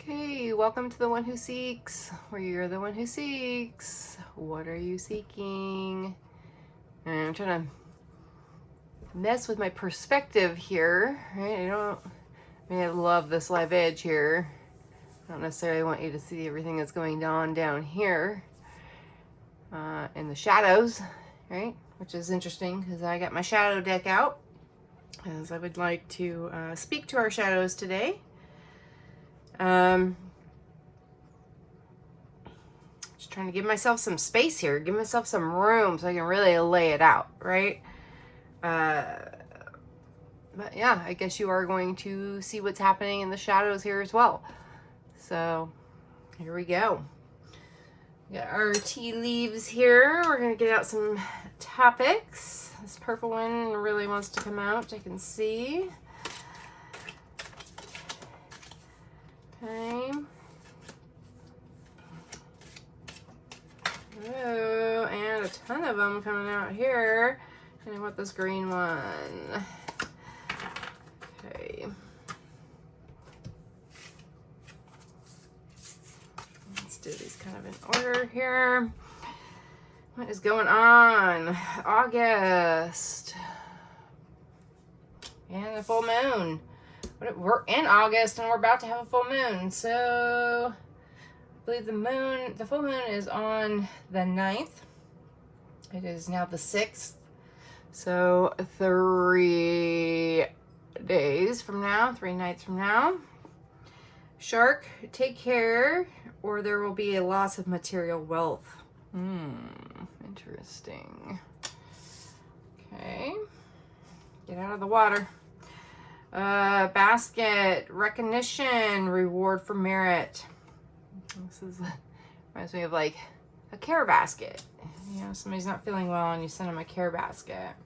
Okay, welcome to the one who seeks, where you're the one who seeks. What are you seeking? And I'm trying to mess with my perspective here, right? I love this live edge here. I don't necessarily want you to see everything that's going on down here in the shadows, right? Which is interesting because I got my shadow deck out, as I would like to speak to our shadows today. Just trying to give myself some space here, give myself some room so I can really lay it out, right? But yeah, I guess you are going to see what's happening in the shadows here as well. So here we go. Got our tea leaves here. We're going to get out some topics. This purple one really wants to come out, I can see. Okay. Oh, and a ton of them coming out here. And I want this green one. Okay. Let's do these kind of in order here. What is going on? August. And the full moon. We're in August and we're about to have a full moon. So I believe the full moon is on the 9th. It is now the 6th. So 3 days from now, 3 nights from now. Shark, take care or there will be a loss of material wealth. Interesting. Okay. Get out of the water. Basket, recognition, reward for merit. This reminds me of like a care basket. You know, somebody's not feeling well and you send them a care basket.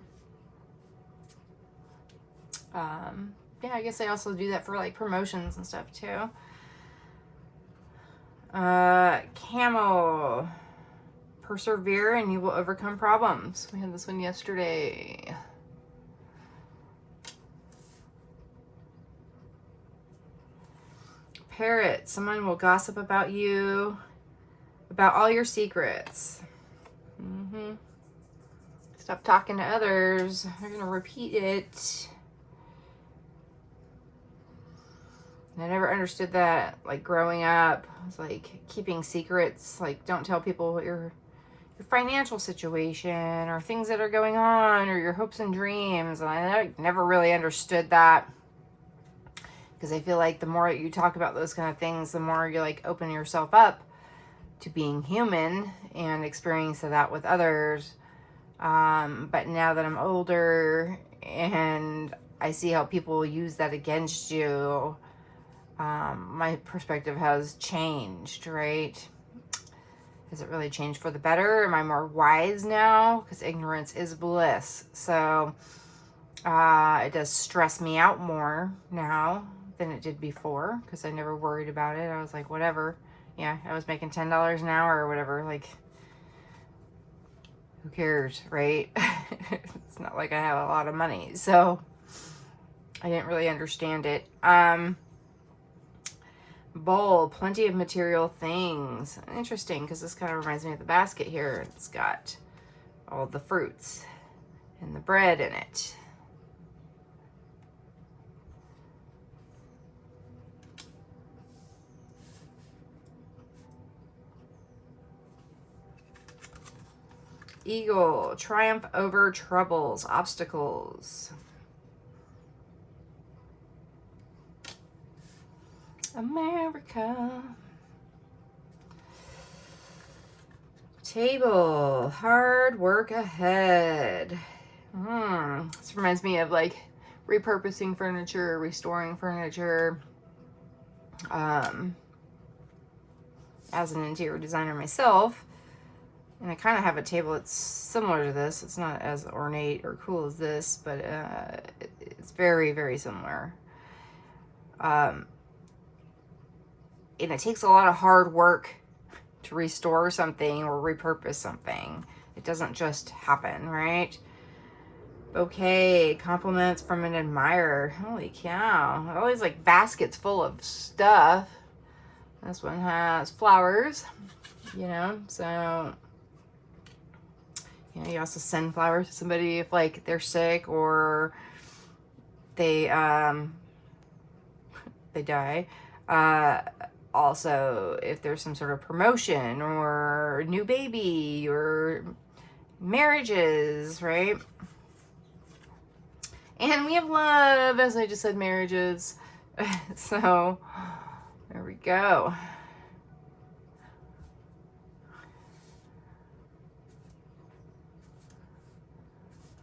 Yeah, I guess I also do that for like promotions and stuff too. Camel, persevere and you will overcome problems. We had this one yesterday. Parrot, someone will gossip about you, about all your secrets. Stop talking to others. They're going to repeat it. And I never understood that, like growing up. It's like keeping secrets. Like don't tell people what your financial situation or things that are going on or your hopes and dreams. And I never really understood that. Because I feel like the more you talk about those kind of things, the more you like open yourself up to being human and experiencing that with others. But now that I'm older and I see how people use that against you, my perspective has changed, right? Has it really changed for the better? Am I more wise now? Because ignorance is bliss. So it does stress me out more now than it did before because I never worried about it. I was like, whatever. Yeah, I was making $10 an hour or whatever. Like, who cares, right? It's not like I have a lot of money. So I didn't really understand it. Bowl, plenty of material things. Interesting because this kind of reminds me of the basket here. It's got all the fruits and the bread in it. Eagle, triumph over troubles, obstacles. America. Table, hard work ahead. This reminds me of like repurposing furniture, restoring furniture. As an interior designer myself, and I kind of have a table that's similar to this. It's not as ornate or cool as this, but it's very, very similar. And it takes a lot of hard work to restore something or repurpose something. It doesn't just happen, right? Bouquet, compliments from an admirer. Holy cow. Always like baskets full of stuff. This one has flowers, you know, so, you know, you also send flowers to somebody if, like, they're sick or they die. Also, if there's some sort of promotion or new baby or marriages, right? And we have love, as I just said, marriages. So, there we go.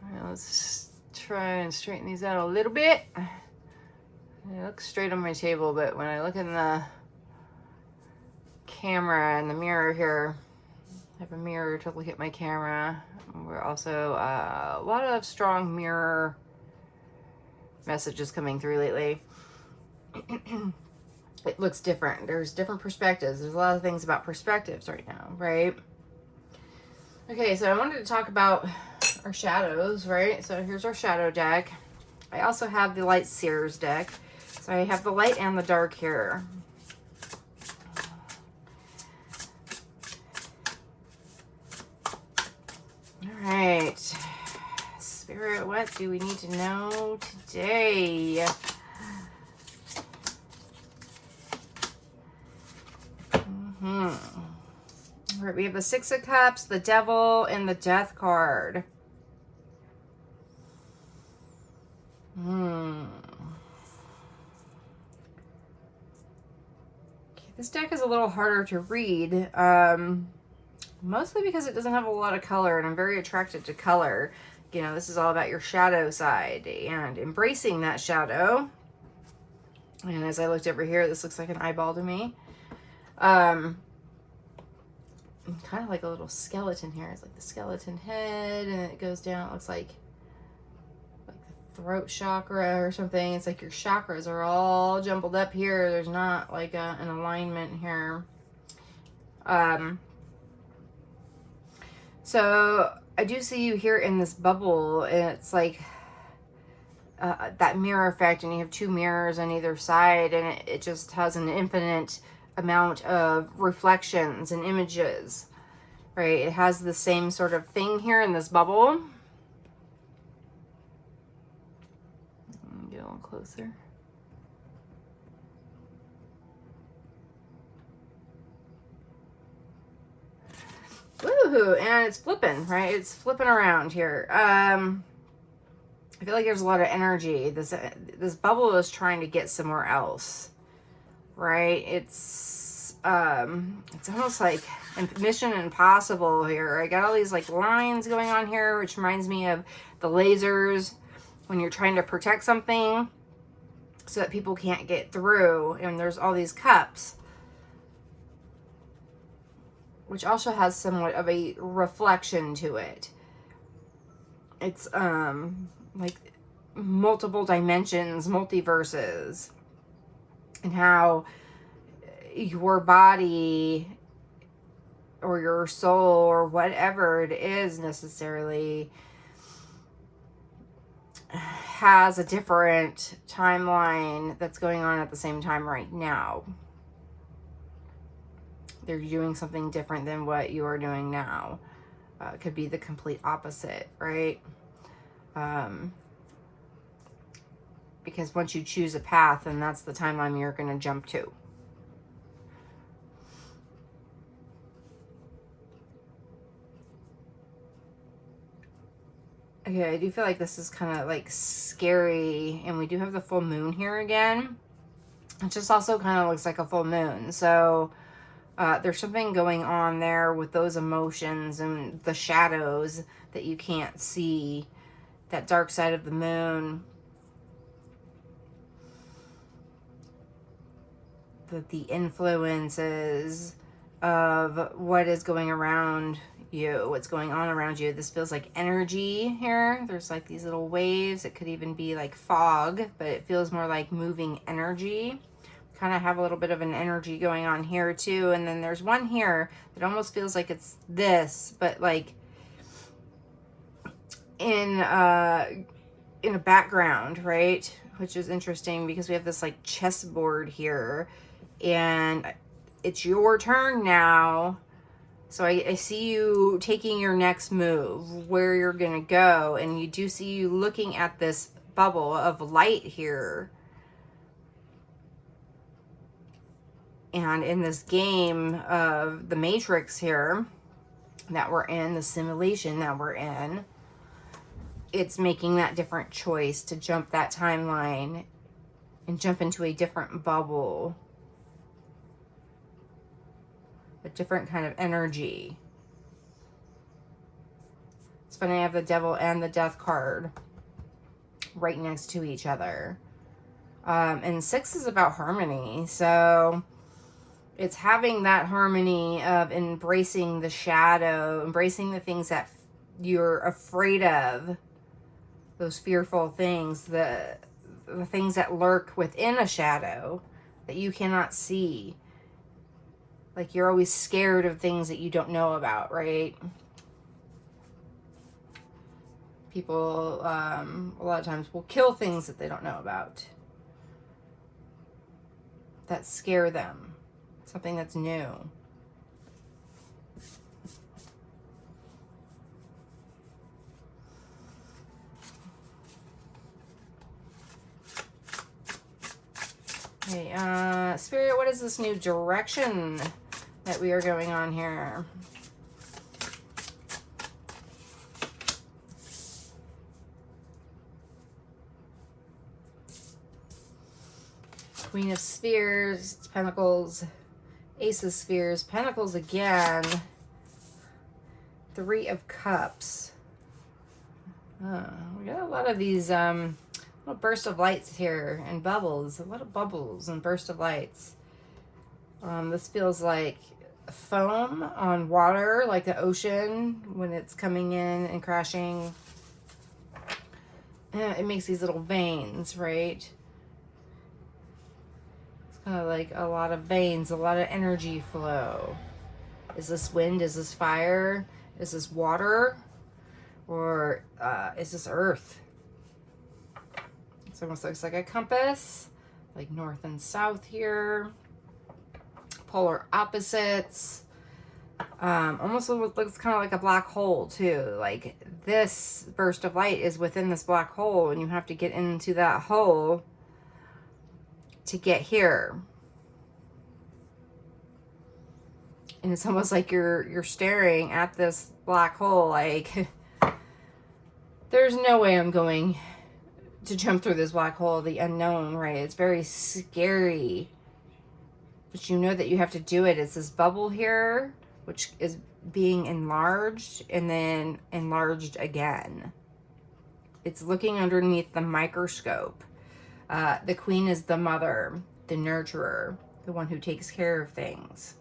All right, let's try and straighten these out a little bit. It looks straight on my table, but when I look in the camera and the mirror here, I have a mirror to look at my camera. We're also a lot of strong mirror messages coming through lately. It looks different. There's different perspectives. There's a lot of things about perspectives right now, right? Okay, so I wanted to talk about our shadows, right? So here's our shadow deck. I also have the Light Seers deck. So I have the light and the dark here. All right. Spirit, what do we need to know today? All right, we have the Six of Cups, the Devil, and the Death card. This deck is a little harder to read, mostly because it doesn't have a lot of color, and I'm very attracted to color. You know, this is all about your shadow side and embracing that shadow. And as I looked over here, this looks like an eyeball to me. Kind of like a little skeleton here. It's like the skeleton head, and it goes down. It looks like the throat chakra or something. It's like your chakras are all jumbled up here. There's not like an alignment here. So I do see you here in this bubble, and it's like that mirror effect, and you have two mirrors on either side, and it just has an infinite amount of reflections and images, right? It has the same sort of thing here in this bubble. Get a little closer. Woohoo! And it's flipping, right? It's flipping around here. I feel like there's a lot of energy. This bubble is trying to get somewhere else, right? It's almost like Mission Impossible here. I got all these like lines going on here, which reminds me of the lasers when you're trying to protect something so that people can't get through, and there's all these cups, which also has somewhat of a reflection to it. It's like multiple dimensions, multiverses, and how your body or your soul or whatever it is necessarily has a different timeline that's going on at the same time right now. They're doing something different than what you are doing now. It could be the complete opposite, right? Because once you choose a path, then that's the timeline you're going to jump to. Okay, I do feel like this is kind of like scary, and we do have the full moon here again. It just also kind of looks like a full moon. So there's something going on there with those emotions and the shadows that you can't see, that dark side of the moon. The influences of what is going around you, what's going on around you. This feels like energy here. There's like these little waves. It could even be like fog, but it feels more like moving energy. Kind of have a little bit of an energy going on here too. And then there's one here that almost feels like it's this, but like in a background, right? Which is interesting because we have this like chessboard here, and it's your turn now. So I see you taking your next move, where you're going to go. And you do see you looking at this bubble of light here. And in this game of the Matrix here that we're in, the simulation that we're in, it's making that different choice to jump that timeline and jump into a different bubble. A different kind of energy. It's funny, I have the Devil and the Death card right next to each other. And 6 is about harmony. So it's having that harmony of embracing the shadow, embracing the things that you're afraid of, those fearful things, the things that lurk within a shadow that you cannot see. Like, you're always scared of things that you don't know about, right? People, a lot of times, will kill things that they don't know about, that scare them. Something that's new. Okay, Spirit, what is this new direction that we are going on here? Queen of Spheres, it's Pentacles, Ace of Spheres, Pentacles again, 3 of Cups. We got a lot of these little burst of lights here and bubbles, a lot of bubbles and burst of lights. This feels like foam on water, like the ocean when it's coming in and crashing. It makes these little veins, right? Kind of like a lot of veins, a lot of energy flow. Is this wind? Is this fire? Is this water? Or is this earth? It almost looks like a compass, like north and south here. Polar opposites. Almost looks kind of like a black hole too. Like, this burst of light is within this black hole, and you have to get into that hole to get here. And it's almost like you're staring at this black hole, like, there's no way I'm going to jump through this black hole, the unknown, right? It's very scary, but you know that you have to do it. It's this bubble here, which is being enlarged and then enlarged again. It's looking underneath the microscope. The Queen is the mother, the nurturer, the one who takes care of things.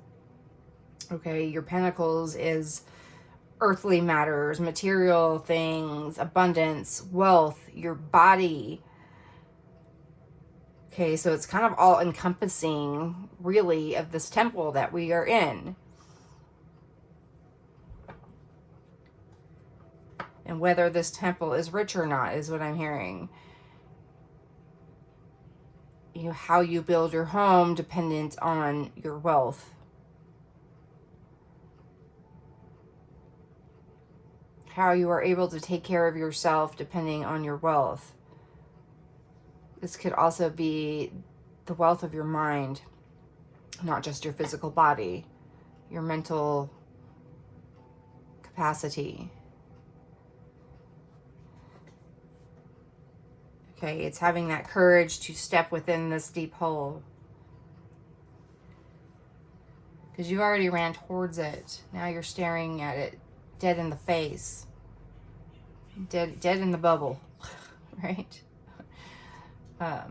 Okay, your Pentacles is earthly matters, material things, abundance, wealth, your body. Okay, so it's kind of all encompassing, really, of this temple that we are in. And whether this temple is rich or not is what I'm hearing. You know, how you build your home dependent on your wealth. How you are able to take care of yourself depending on your wealth. This could also be the wealth of your mind, not just your physical body, your mental capacity. Okay, it's having that courage to step within this deep hole. Because you already ran towards it. Now you're staring at it dead in the face. Dead in the bubble, right? I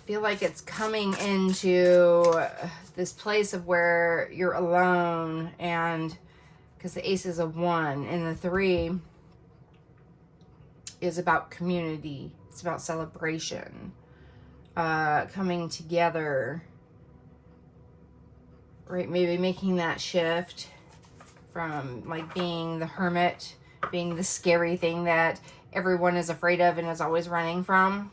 feel like it's coming into this place of where you're alone, and because the Ace is a 1 and the 3 is about community. It's about celebration, coming together, right? Maybe making that shift from like being the hermit, being the scary thing that everyone is afraid of and is always running from.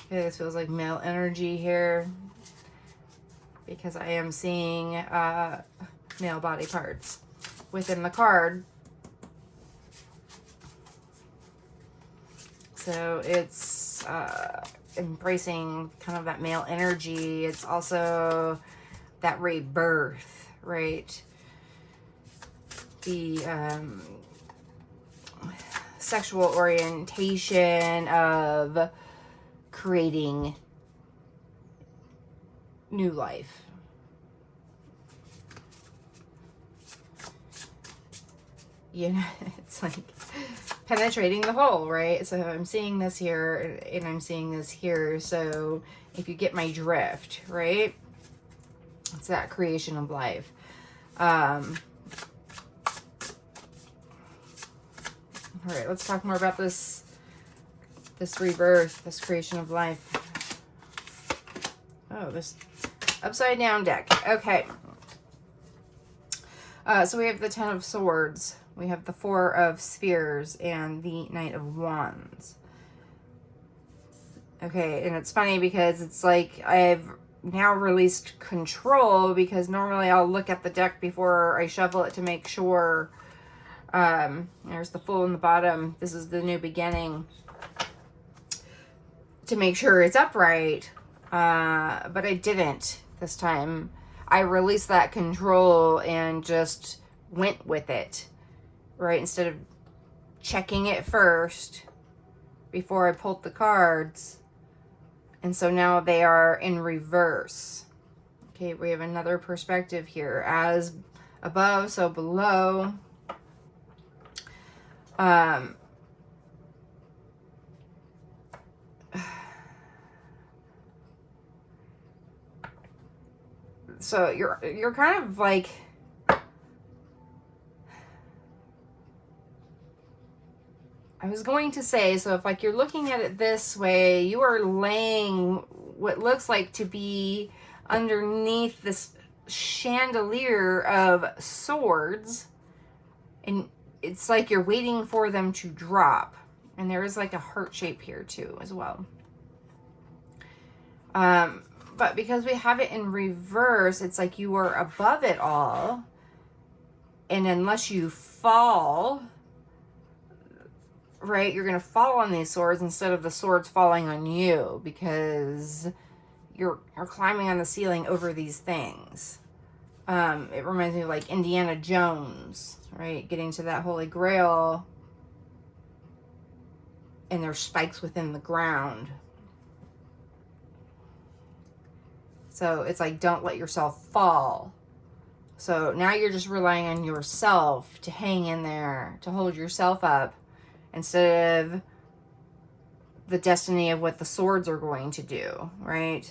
Okay, this feels like male energy here because I am seeing male body parts within the card. So it's embracing kind of that male energy. It's also that rebirth, right? The sexual orientation of creating new life. You know, it's like penetrating the hole, right? So I'm seeing this here and I'm seeing this here. So if you get my drift, right? It's that creation of life. All right, let's talk more about this rebirth, this creation of life. Oh, this upside down deck. Okay. So we have the Ten of Swords. We have the Four of Spheres and the Knight of Wands. Okay, and it's funny because it's like I've now released control, because normally I'll look at the deck before I shuffle it to make sure. There's the Fool in the bottom. This is the new beginning. To make sure it's upright. But I didn't this time. I released that control and just went with it, right? Instead of checking it first before I pulled the cards. And so now they are in reverse. Okay, we have another perspective here. As above, so below. So you're kind of like, I was going to say, so if like you're looking at it this way, you are laying what looks like to be underneath this chandelier of swords, and it's like you're waiting for them to drop. And there is like a heart shape here too as well. But because we have it in reverse, it's like you are above it all. And unless you fall, right, you're going to fall on these swords instead of the swords falling on you, because you're climbing on the ceiling over these things. It reminds me of like Indiana Jones, right? Getting to that Holy Grail. And there's spikes within the ground. So it's like, don't let yourself fall. So now you're just relying on yourself to hang in there, to hold yourself up, instead of the destiny of what the swords are going to do, right?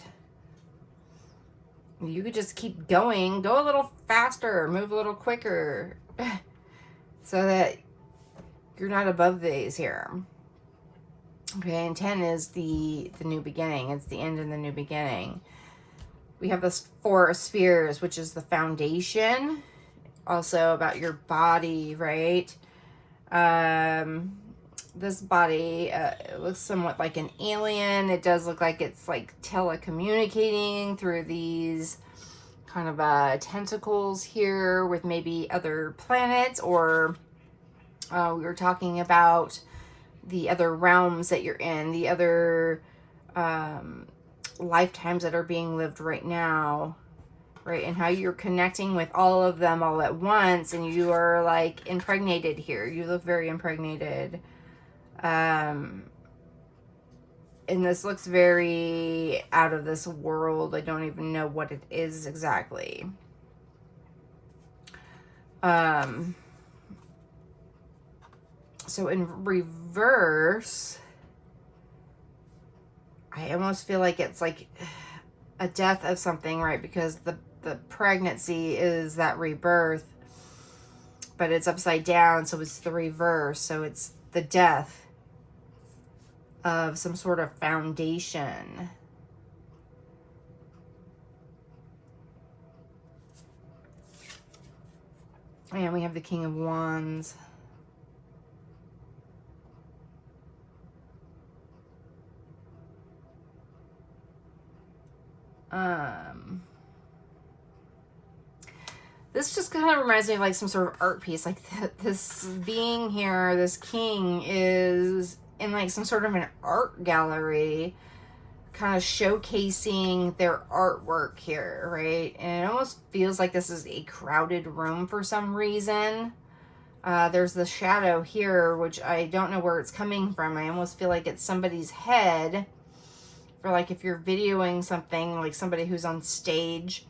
You could just keep going, go a little faster, move a little quicker, so that you're not above these here. Okay, and 10 is the new beginning. It's the end and the new beginning. We have this Four of Spheres, which is the foundation. Also about your body, right? This body, it looks somewhat like an alien. It does look like it's like telecommunicating through these kind of tentacles here with maybe other planets, or we were talking about the other realms that you're in, the other lifetimes that are being lived right now, right? And how you're connecting with all of them all at once, and you are like impregnated here. You look very impregnated. And this looks very out of this world. I don't even know what it is exactly. So in reverse, I almost feel like it's like a death of something, right? Because the pregnancy is that rebirth, but it's upside down, so it's the reverse. So it's the death of some sort of foundation. And we have the King of Wands. This just kind of reminds me of like some sort of art piece. Like this being here, this king is in like some sort of an art gallery, kind of showcasing their artwork here, right? And it almost feels like this is a crowded room for some reason. There's the shadow here, which I don't know where it's coming from. I almost feel like it's somebody's head. For like if you're videoing something, like somebody who's on stage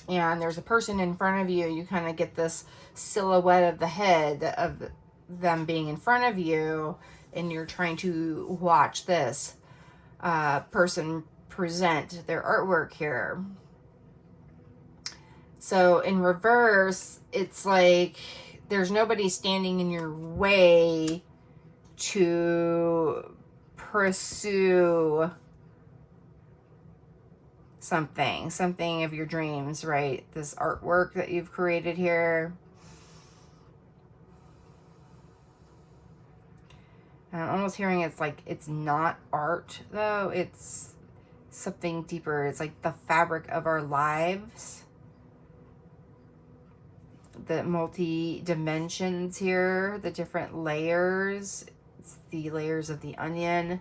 and there's a person in front of you, you kind of get this silhouette of the head of them being in front of you, and you're trying to watch this person present their artwork here. So in reverse, it's like there's nobody standing in your way to pursue something of your dreams, right? This artwork that you've created here. And I'm almost hearing it's like, it's not art though. It's something deeper. It's like the fabric of our lives. The multi-dimensions here, the different layers. It's the layers of the onion.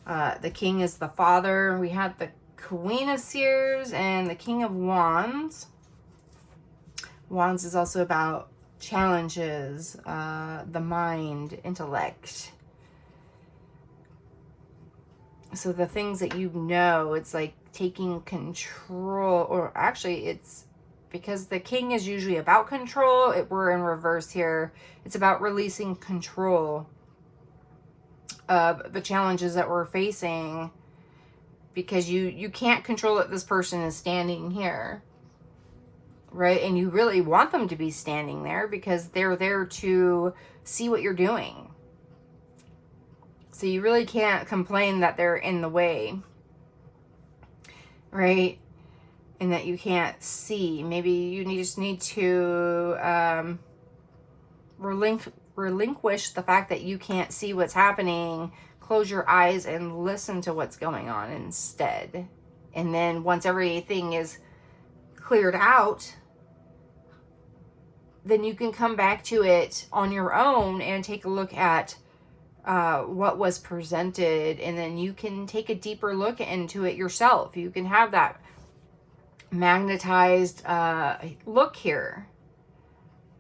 The king is the father. We had the Queen of Seers and the King of Wands. Wands is also about challenges, the mind, intellect. So the things that you know, it's like taking control, or actually it's because the king is usually about control. We're in reverse here. It's about releasing control of the challenges that we're facing, because you can't control that this person is standing here, right? And you really want them to be standing there because they're there to see what you're doing. So you really can't complain that they're in the way, right? And that you can't see. Maybe you just need to relinquish the fact that you can't see what's happening. Close your eyes and listen to what's going on instead. And then once everything is cleared out, then you can come back to it on your own and take a look at what was presented, and then you can take a deeper look into it yourself. You can have that magnetized look here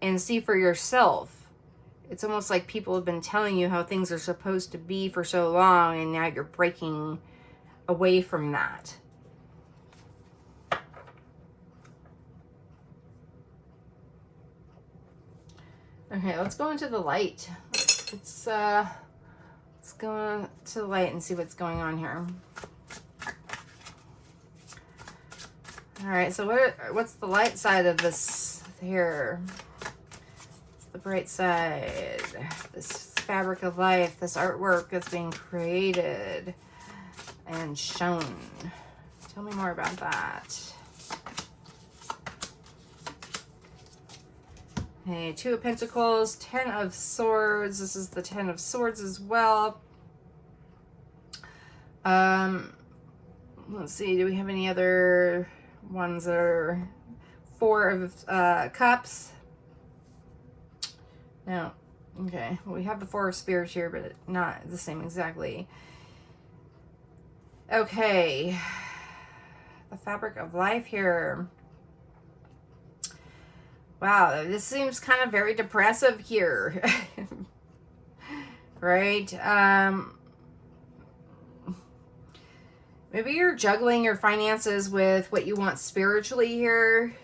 and see for yourself. It's almost like people have been telling you how things are supposed to be for so long, and now you're breaking away from that. Okay, let's go into the light. Let's go to the light and see what's going on here. All right, so what's the light side of this here? It's the bright side. This fabric of life, this artwork that's being created and shown. Tell me more about that. Okay, Two of Pentacles, Ten of Swords. This is the Ten of Swords as well. Let's see, do we have any other ones that are Four of Cups? No. Okay, well, we have the Four of Spears here, but not the same exactly. Okay. The fabric of life here. Wow, this seems kind of very depressive here. Right? Maybe you're juggling your finances with what you want spiritually here.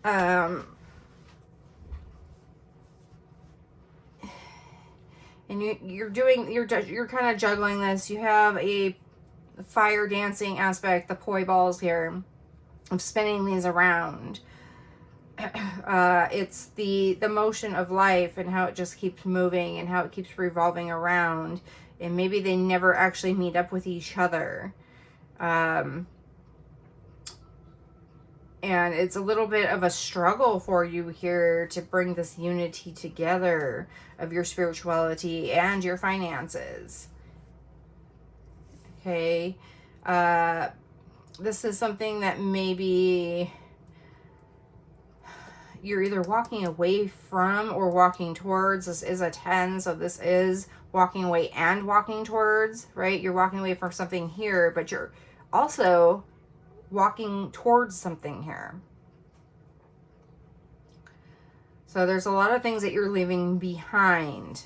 And you're kind of juggling this. You have a fire dancing aspect, the poi balls here, of spinning these around. It's the motion of life and how it just keeps moving and how it keeps revolving around. And maybe they never actually meet up with each other. And it's a little bit of a struggle for you here to bring this unity together of your spirituality and your finances. Okay. This is something that maybe you're either walking away from or walking towards. This is a 10, so this is walking away and walking towards, right? You're walking away from something here, but you're also walking towards something here. So there's a lot of things that you're leaving behind.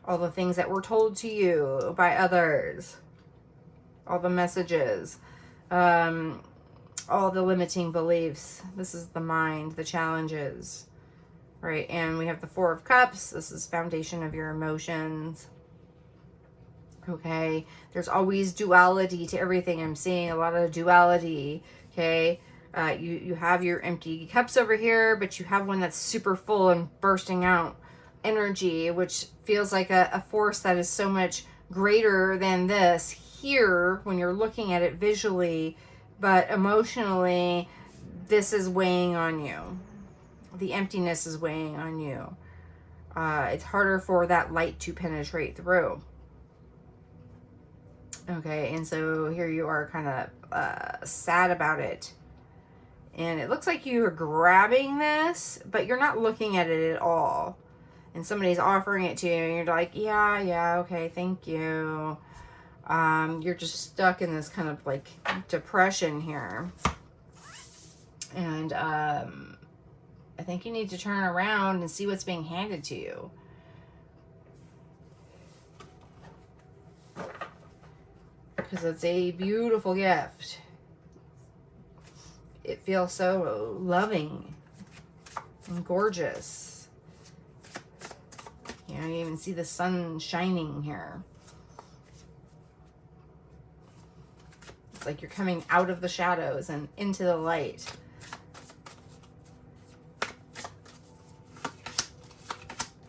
All the things that were told to you by others. All the messages. All the limiting beliefs. This is the mind, the challenges, right? And we have the 4 of Cups. This is foundation of your emotions. Okay, there's always duality to everything. I'm seeing a lot of duality. Okay, you have your empty cups over here, but you have one that's super full and bursting out energy, which feels like a force that is so much greater than this here when you're looking at it visually. But emotionally, this is weighing on you. The emptiness is weighing on you. It's harder for that light to penetrate through. Okay, and so here you are kind of sad about it. And it looks like you are grabbing this, but you're not looking at it at all. And somebody's offering it to you, and you're like, yeah, okay, thank you. You're just stuck in this kind of like depression here. And I think you need to turn around and see what's being handed to you. Because it's a beautiful gift. It feels so loving and gorgeous. You know, you even see the sun shining here. Like you're coming out of the shadows and into the light.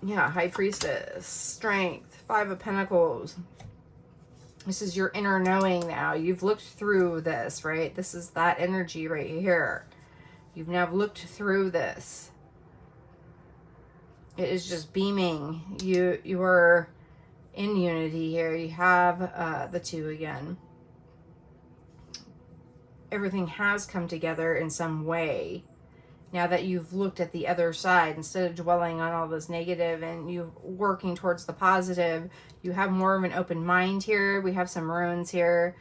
Yeah, High Priestess, Strength, 5 of Pentacles. This is your inner knowing now. You've looked through this, right? This is that energy right here. You've now looked through this. It is just beaming. You are in unity here. You have the 2 again. Everything has come together in some way now that you've looked at the other side. Instead of dwelling on all this negative and you working towards the positive, you have more of an open mind here. We have some runes here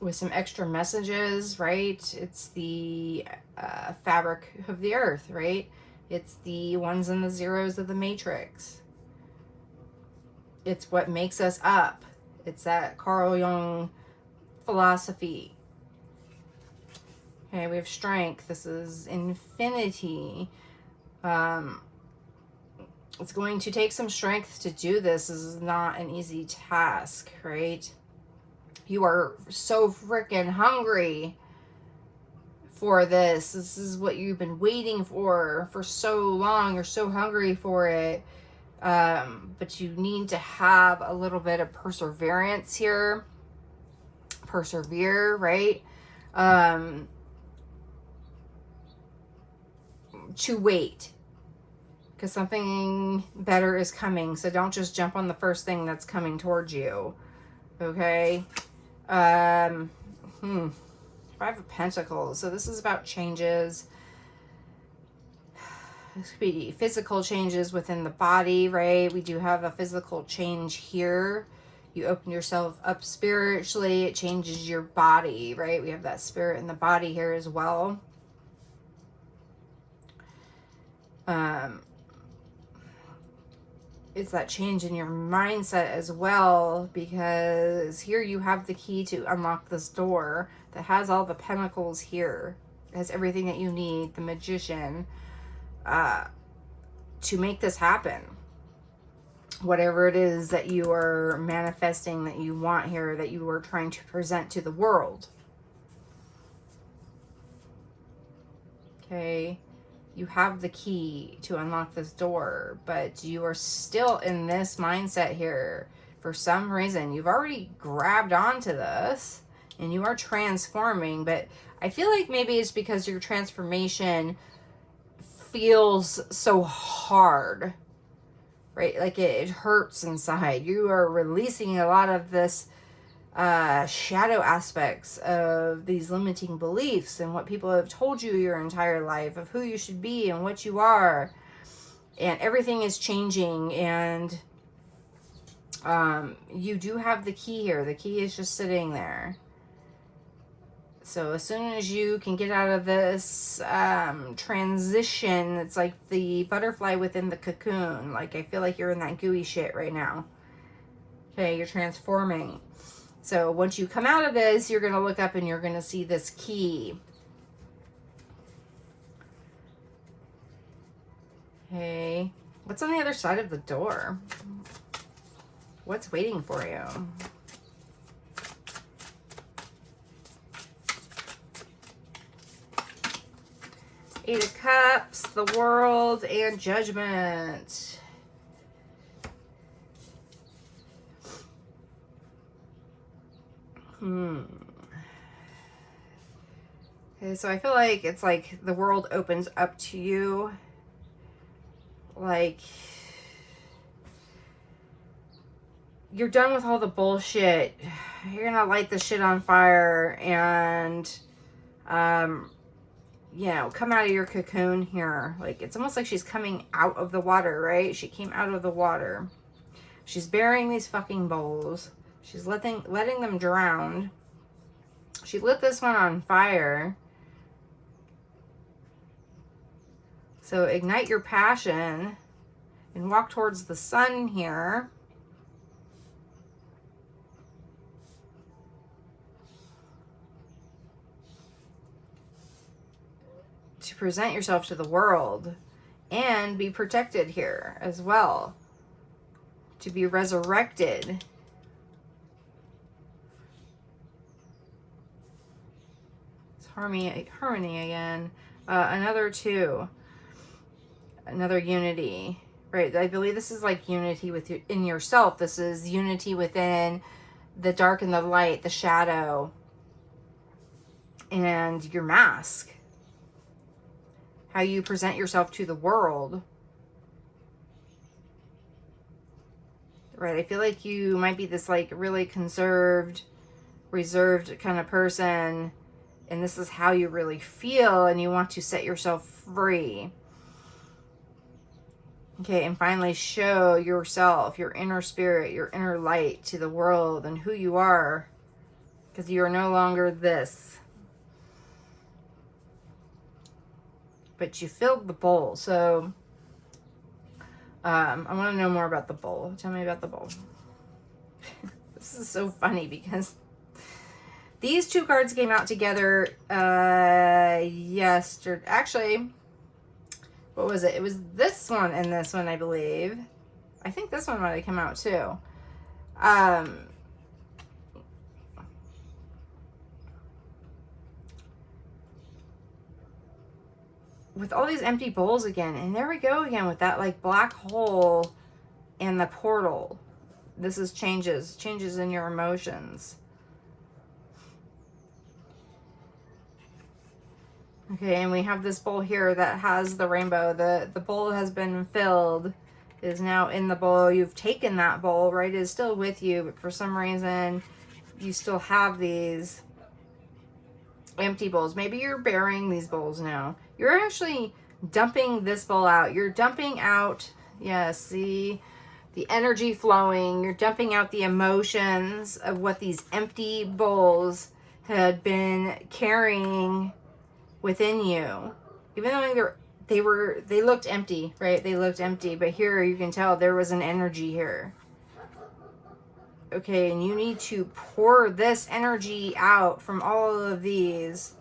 with some extra messages, right? It's the fabric of the earth, right? It's the 1s and the 0s of the matrix. It's what makes us up. It's that Carl Jung philosophy. Okay, we have Strength. This is infinity. It's going to take some strength to do this. This is not an easy task, right? You are so freaking hungry for this. This is what you've been waiting for so long. You're so hungry for it. But you need to have a little bit of perseverance here. Persevere, right? To wait, because something better is coming. So don't just jump on the first thing that's coming towards you. Okay. 5 of Pentacles. So this is about changes. This could be physical changes within the body, right? We do have a physical change here. You open yourself up spiritually. It changes your body, right? We have that spirit in the body here as well. It's that change in your mindset as well, because here you have the key to unlock this door that has all the pentacles here. It has everything that you need, the Magician, to make this happen. Whatever it is that you are manifesting, that you want here, that you are trying to present to the world. Okay. You have the key to unlock this door, but you are still in this mindset here. For some reason, you've already grabbed onto this and you are transforming, but I feel like maybe it's because your transformation feels so hard, right? Like it hurts inside. You are releasing a lot of this shadow aspects of these limiting beliefs and what people have told you your entire life of who you should be and what you are, and everything is changing. And you do have the key here. The key is just sitting there. So as soon as you can get out of this transition, it's like the butterfly within the cocoon. Like I feel like you're in that gooey shit right now. Okay, you're transforming. So once you come out of this, you're going to look up and you're going to see this key. Okay. What's on the other side of the door? What's waiting for you? Eight of Cups, the World, and Judgment. Okay, so I feel like it's like the world opens up to you. Like you're done with all the bullshit. You're gonna light the shit on fire and you know, come out of your cocoon here. Like it's almost like she's coming out of the water, right? She came out of the water. She's burying these fucking bowls. She's letting them drown. She lit this one on fire. So ignite your passion and walk towards the sun here. To present yourself to the world and be protected here as well. To be resurrected. It's harmony again. Another 2. Another unity. Right, I believe this is like unity in yourself. This is unity within the dark and the light, the shadow, and your mask. How you present yourself to the world. Right, I feel like you might be this like really conserved, reserved kind of person, and this is how you really feel, and you want to set yourself free. Okay, and finally show yourself, your inner spirit, your inner light to the world and who you are, because you are no longer this. But you filled the bowl, so I want to know more about the bowl. Tell me about the bowl. This is so funny because these 2 cards came out together yesterday. Actually, what was it? It was this one and this one, I believe. I think this one might have come out too. With all these empty bowls again. And there we go again with that like black hole and the portal. This is changes in your emotions. Okay, and we have this bowl here that has the rainbow. The bowl has been filled, is now in the bowl. You've taken that bowl, right? It is still with you, but for some reason, you still have these empty bowls. Maybe you're burying these bowls now. You're actually dumping this bowl out. You're dumping out, yes, see the energy flowing. You're dumping out the emotions of what these empty bowls had been carrying within you. Even though they looked empty, right? They looked empty, but here you can tell there was an energy here. Okay, and you need to pour this energy out from all of these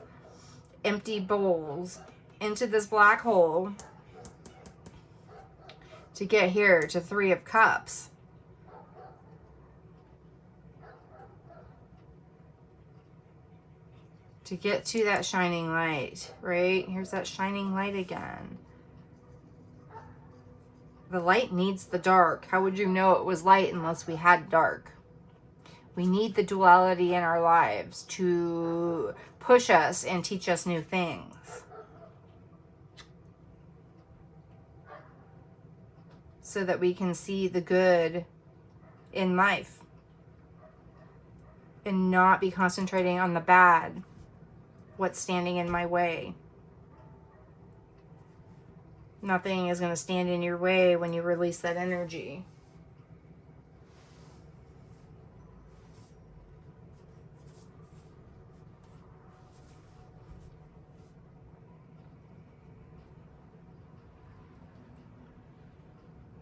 empty bowls into this black hole to get here to 3 of Cups. to get to that shining light, right? Here's that shining light again. The light needs the dark. How would you know it was light unless we had dark? We need the duality in our lives to push us and teach us new things. So that we can see the good in life and not be concentrating on the bad, what's standing in my way. Nothing is going to stand in your way when you release that energy.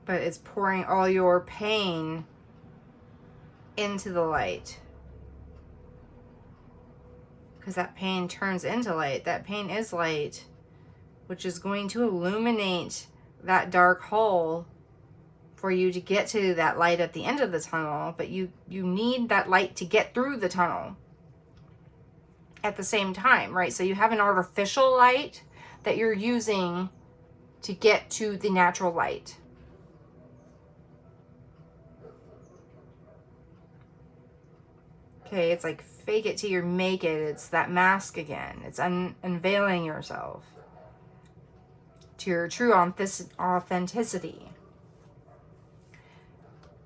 But it's pouring all your pain into the light. Because that pain turns into light. That pain is light, which is going to illuminate that dark hole for you to get to that light at the end of the tunnel. But you need that light to get through the tunnel at the same time, right? So you have an artificial light that you're using to get to the natural light. Okay, it's like fake it till you make it. It's that mask again. It's unveiling yourself to your true authenticity.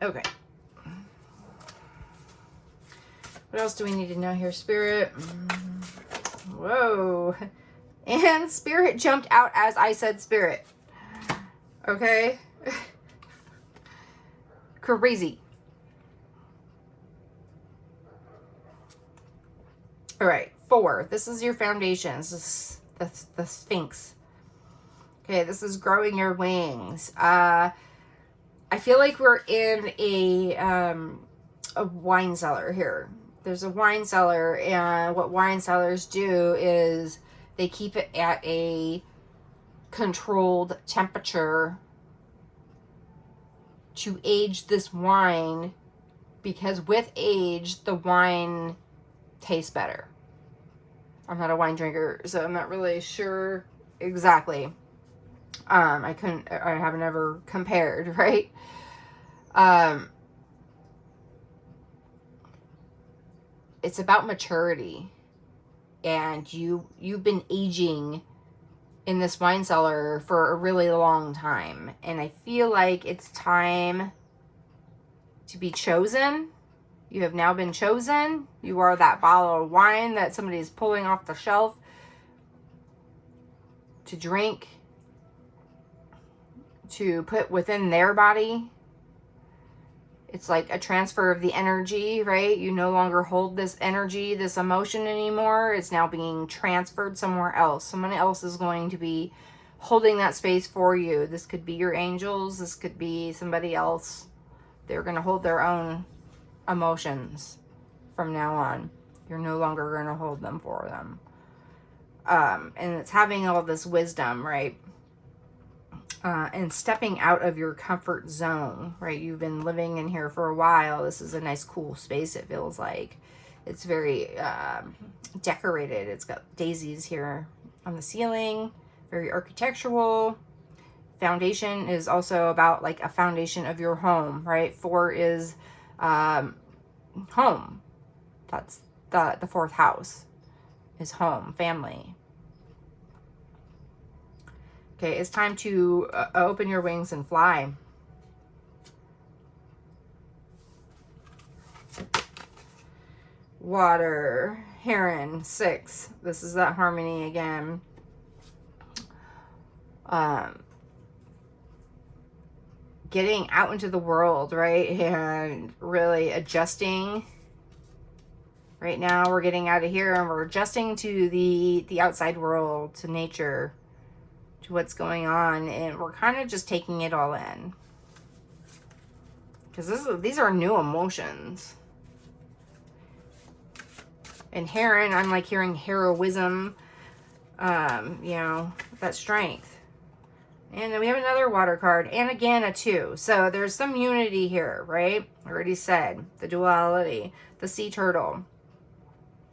Okay. What else do we need to know here, Spirit? Whoa. And Spirit jumped out as I said Spirit. Okay? Crazy. All right, 4. This is your foundation. This is the Sphinx. Okay, this is growing your wings. I feel like we're in a wine cellar here. There's a wine cellar, and what wine cellars do is they keep it at a controlled temperature to age this wine, because with age, the wine tastes better. I'm not a wine drinker, so I'm not really sure exactly. I haven't ever compared, right? It's about maturity, and you've been aging in this wine cellar for a really long time, and I feel like it's time to be chosen. You have now been chosen. You are that bottle of wine that somebody is pulling off the shelf to drink, to put within their body. It's like a transfer of the energy, right? You no longer hold this energy, this emotion anymore. It's now being transferred somewhere else. Someone else is going to be holding that space for you. This could be your angels. This could be somebody else. They're going to hold their own emotions from now on. You're no longer going to hold them for them. And it's having all this wisdom, right? And stepping out of your comfort zone, right? You've been living in here for a while. This is a nice, cool space, it feels like. It's very decorated. It's got daisies here on the ceiling, very architectural. Foundation is also about like a foundation of your home, right? 4 is home. That's the 4th house is home, family. Okay, it's time to open your wings and fly. Water, Heron, 6. This is that harmony again. Getting out into the world, right? And really adjusting. Right now we're getting out of here and we're adjusting to the outside world, to nature, to what's going on, and we're kind of just taking it all in. Because these are new emotions. And Heron, I'm like hearing heroism, you know, that strength. And then we have another water card, and again a 2. So there's some unity here, right? I already said the duality, the sea turtle.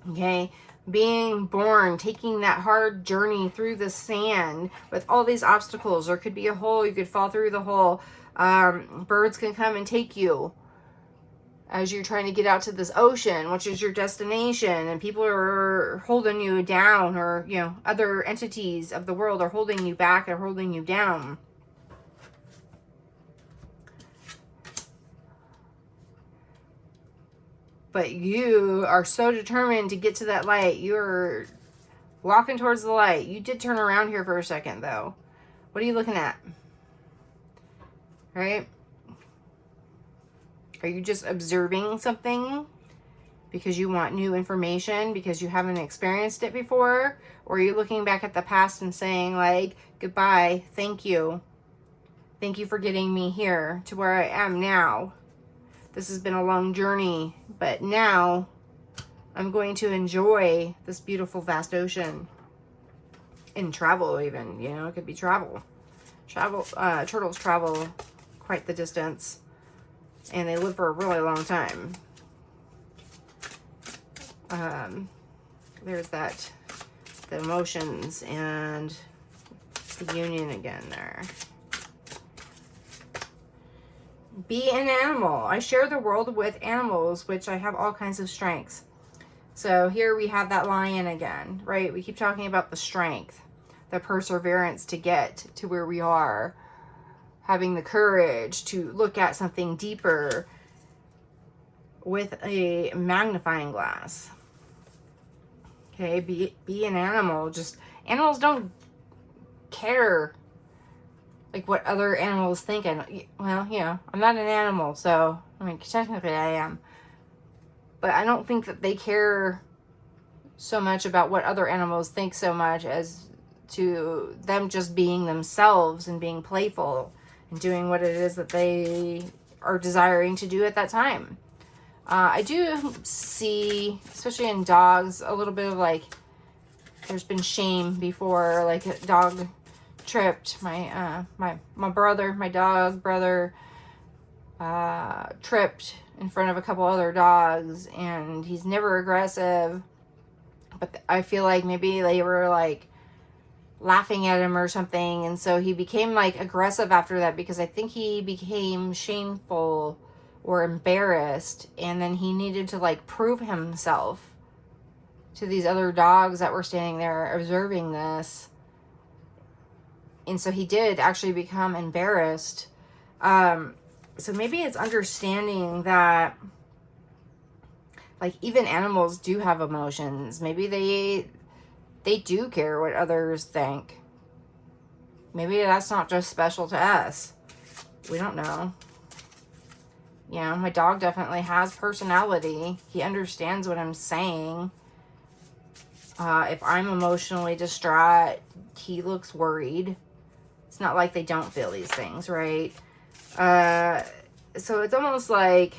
Okay, being born, taking that hard journey through the sand with all these obstacles. There could be a hole, you could fall through the hole. Birds can come and take you as you're trying to get out to this ocean, which is your destination, and people are holding you down, or, you know, other entities of the world are holding you back or holding you down. But you are so determined to get to that light. You're walking towards the light. You did turn around here for a second, though. What are you looking at? Right? Are you just observing something because you want new information, because you haven't experienced it before? Or are you looking back at the past and saying, like, goodbye, thank you. Thank you for getting me here to where I am now. This has been a long journey, but now I'm going to enjoy this beautiful vast ocean. And travel even, you know, it could be travel. Turtles travel quite the distance, and they live for a really long time. There's that, the emotions and the union again there. Be an animal. I share the world with animals, which I have all kinds of strengths. So here we have that lion again, right? We keep talking about the strength, the perseverance to get to where we are, having the courage to look at something deeper with a magnifying glass. Okay, be an animal. Just, animals don't care like what other animals think. And, well, you know, I'm not an animal, so, I mean, technically I am. But I don't think that they care so much about what other animals think so much as to them just being themselves and being playful and doing what it is that they are desiring to do at that time. I do see, especially in dogs, a little bit of like, there's been shame before, like a dog tripped. My dog brother tripped in front of a couple other dogs, and he's never aggressive, but I feel like maybe they were like laughing at him or something, and so he became like aggressive after that, because I think he became shameful or embarrassed, and then he needed to like prove himself to these other dogs that were standing there observing this. And so he did actually become embarrassed. So maybe it's understanding that like even animals do have emotions. Maybe they do care what others think. Maybe that's not just special to us. We don't know. You know, my dog definitely has personality. He understands what I'm saying. If I'm emotionally distraught, he looks worried. It's not like they don't feel these things, right? So it's almost like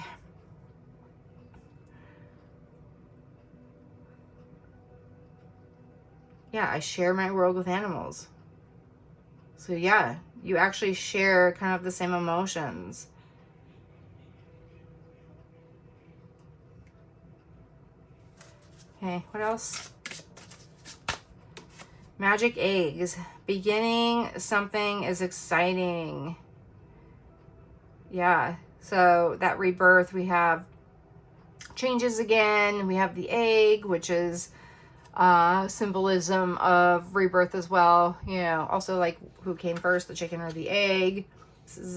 yeah, I share my world with animals. So yeah, you actually share kind of the same emotions. Okay, what else? Magic eggs. Beginning something is exciting. Yeah, so that rebirth, we have changes again. We have the egg, which is symbolism of rebirth as well. You know, also like who came first, the chicken or the egg. This is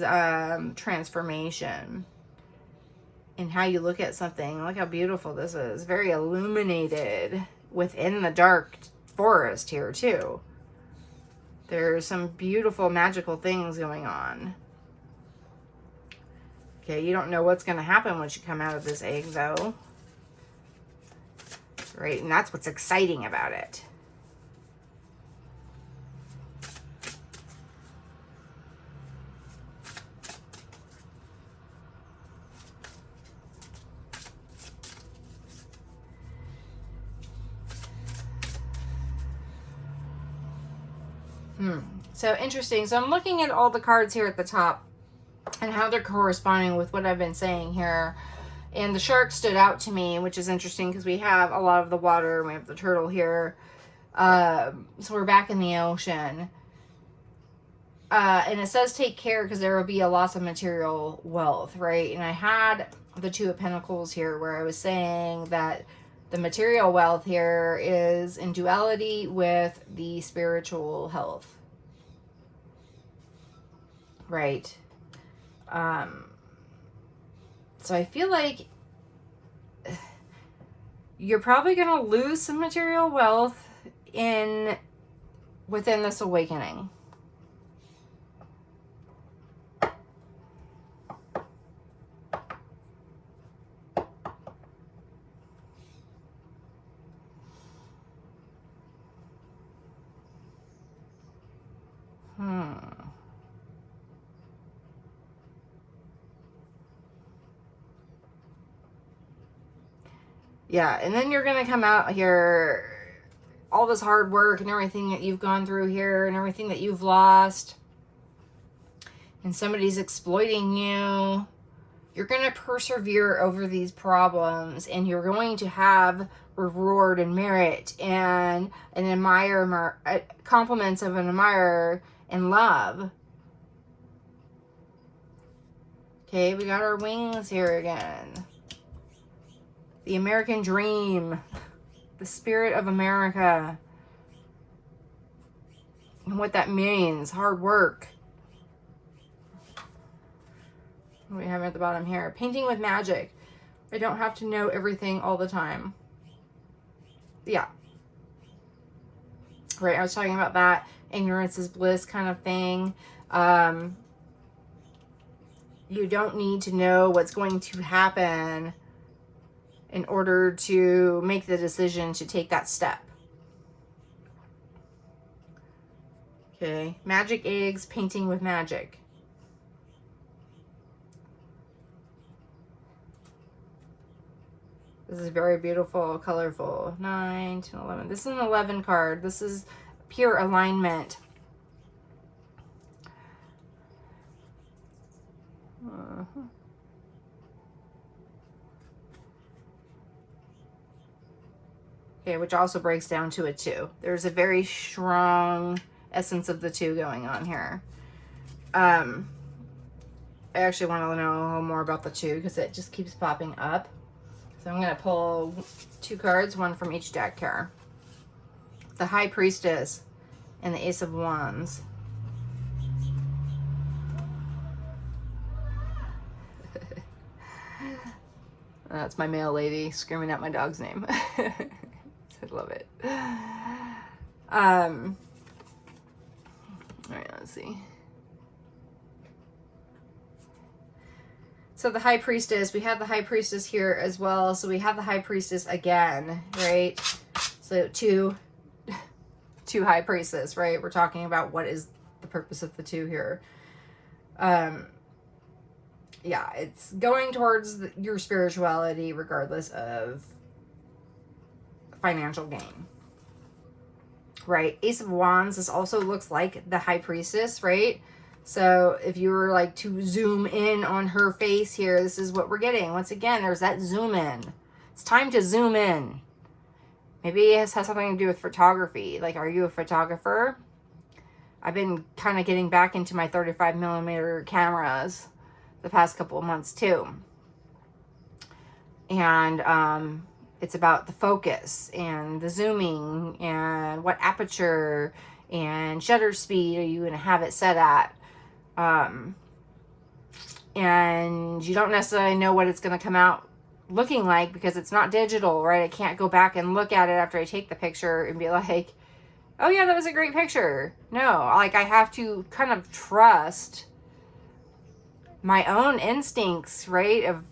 transformation in how you look at something. Look how beautiful this is. Very illuminated within the dark forest here too. There's some beautiful magical things going on. Okay, you don't know what's going to happen once you come out of this egg though. Right, and that's what's exciting about it. So interesting. So I'm looking at all the cards here at the top and how they're corresponding with what I've been saying here. And the shark stood out to me, which is interesting because we have a lot of the water and we have the turtle here. So we're back in the ocean. And it says take care because there will be a loss of material wealth, right? And I had the Two of Pentacles here where I was saying that the material wealth here is in duality with the spiritual health, right? So I feel like you're probably going to lose some material wealth within this awakening. Yeah, and then you're going to come out here, all this hard work and everything that you've gone through here and everything that you've lost, and somebody's exploiting you. You're going to persevere over these problems, and you're going to have reward and merit and an admirer, compliments of an admirer and love. Okay, we got our wings here again. The American dream. The spirit of America. And what that means. Hard work. What do we have at the bottom here? Painting with magic. I don't have to know everything all the time. Yeah. Right, I was talking about that. Ignorance is bliss kind of thing. You don't need to know what's going to happen in order to make the decision to take that step. Okay, magic eggs, painting with magic. This is very beautiful, colorful. 9, 10, 11. This is an 11 card. This is pure alignment. Okay, which also breaks down to a 2. There's a very strong essence of the 2 going on here. I actually want to know a little more about the 2 because it just keeps popping up. So I'm going to pull 2 cards, one from each deck here. The High Priestess and the Ace of Wands. That's my mail lady screaming out my dog's name. I love it. All right, let's see. So the High Priestess, we have the High Priestess here as well. So we have the High Priestess again, right? So two High Priestess, right? We're talking about what is the purpose of the 2 here. Yeah, it's going towards your spirituality regardless of financial gain, right? Ace of Wands, this also looks like the High Priestess, right? So if you were like to zoom in on her face here, this is what we're getting. Once again, there's that zoom in. It's time to zoom in. Maybe it has something to do with photography. Like, are you a photographer? I've been kind of getting back into my 35mm cameras the past couple of months too. And it's about the focus and the zooming and what aperture and shutter speed are you going to have it set at. And you don't necessarily know what it's going to come out looking like because it's not digital, right? I can't go back and look at it after I take the picture and be like, oh yeah, that was a great picture. No, like I have to kind of trust my own instincts, right? Of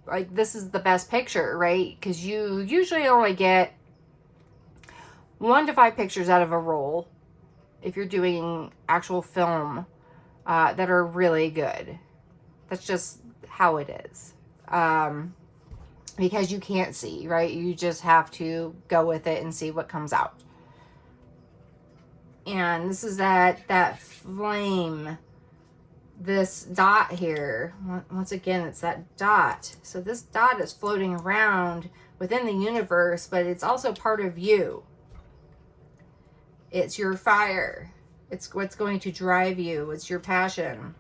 like, this is the best picture, right? Because you usually only get 1 to 5 pictures out of a roll if you're doing actual film that are really good. That's just how it is. Because you can't see, right? You just have to go with it and see what comes out. And this is that flame this dot here, once again, it's that dot. So this dot is floating around within the universe, but it's also part of you. It's your fire. It's what's going to drive you. It's your passion.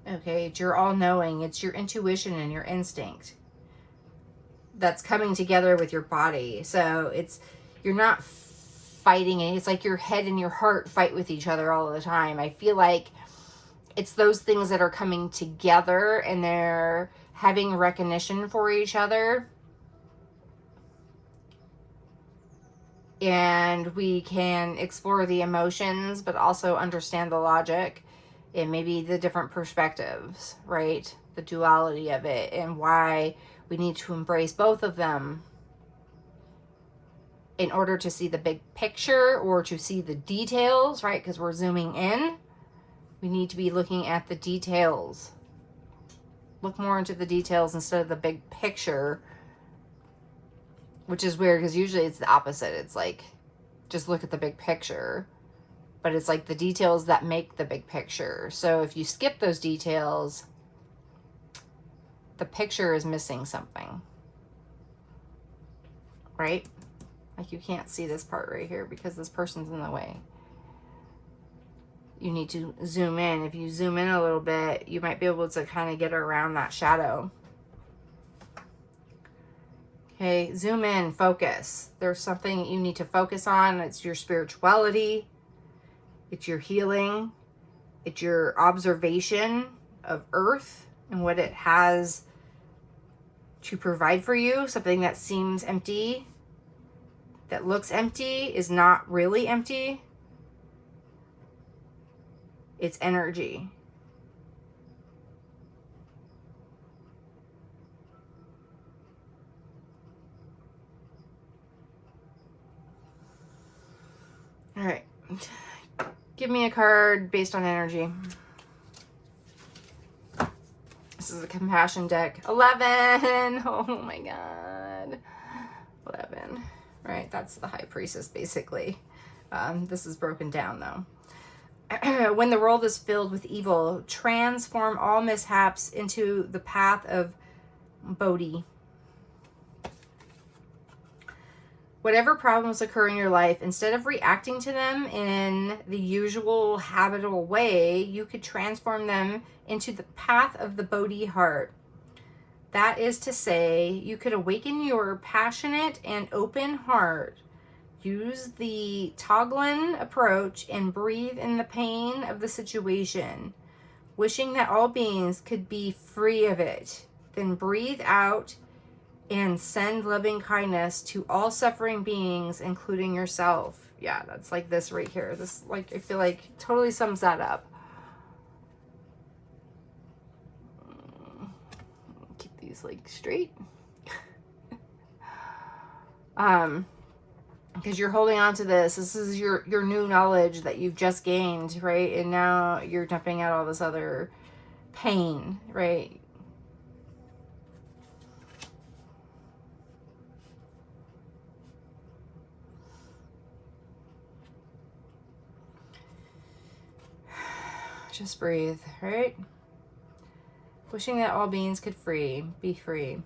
Okay, it's your all-knowing. It's your intuition and your instinct that's coming together with your body. So you're not fighting it. It's like your head and your heart fight with each other all the time. I feel like it's those things that are coming together and they're having recognition for each other. And we can explore the emotions, but also understand the logic and maybe the different perspectives, right? The duality of it and why we need to embrace both of them in order to see the big picture or to see the details, right? Because we're zooming in. We need to be looking at the details. Look more into the details instead of the big picture, which is weird because usually it's the opposite. It's like, just look at the big picture. But it's like the details that make the big picture. So if you skip those details, the picture is missing something, right? Like you can't see this part right here because this person's in the way. You need to zoom in. If you zoom in a little bit, you might be able to kind of get around that shadow. Okay, zoom in, focus. There's something you need to focus on. It's your spirituality. It's your healing. It's your observation of Earth and what it has to provide for you. Something that seems empty, that looks empty, is not really empty. It's energy. All right. Give me a card based on energy. This is a compassion deck. 11. Oh my God. 11. Right. That's the high priestess, basically. This is broken down, though. When the world is filled with evil, transform all mishaps into the path of Bodhi. Whatever problems occur in your life, instead of reacting to them in the usual habitual way, you could transform them into the path of the Bodhi heart. That is to say, you could awaken your passionate and open heart. Use the Toglen approach and breathe in the pain of the situation, wishing that all beings could be free of it. Then breathe out and send loving kindness to all suffering beings, including yourself. Yeah, that's like this right here. This, like, I feel like totally sums that up. Keep these like straight. Because you're holding on to this. This is your new knowledge that you've just gained, right? And now you're dumping out all this other pain, right? Just breathe, right? Wishing that all beings could be free.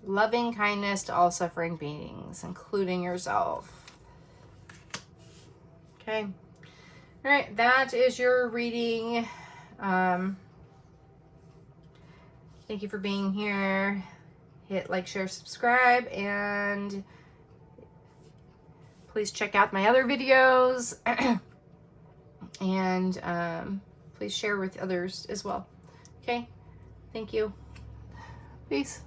Loving kindness to all suffering beings, including yourself. Okay. All right, that is your reading. Thank you for being here. Hit like, share, subscribe, and please check out my other videos. And please share with others as well. Okay, thank you. Peace.